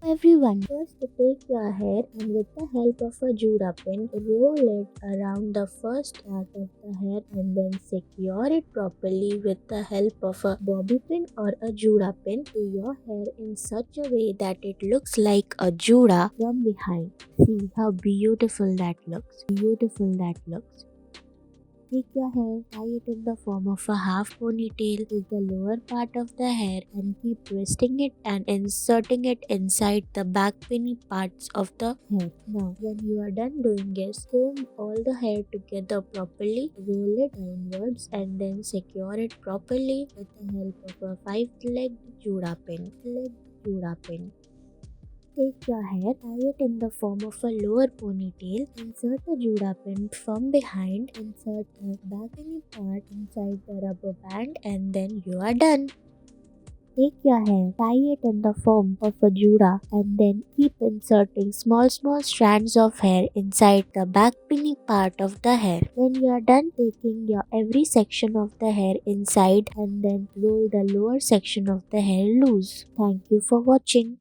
Everyone, first take your hair and with the help of a Juda pin, roll it around the first part of the hair and then secure it properly with the help of a bobby pin or a Juda pin to your hair in such a way that it looks like a Juda from behind. See how beautiful that looks. Beautiful that looks. Take your hair, tie it in the form of a half ponytail with the lower part of the hair and keep twisting it and inserting it inside the back pinny parts of the hair. Now, when you are done doing this, comb all the hair together properly, roll it downwards and then secure it properly with the help of a 5-legged Juda pin. Take your hair, tie it in the form of a lower ponytail, insert a Juda pin from behind, insert the backing part inside the rubber band and then you are done. Take your hair, tie it in the form of a Juda and then keep inserting small strands of hair inside the back pinny part of the hair. When you are done taking your every section of the hair inside and then roll the lower section of the hair loose. Thank you for watching.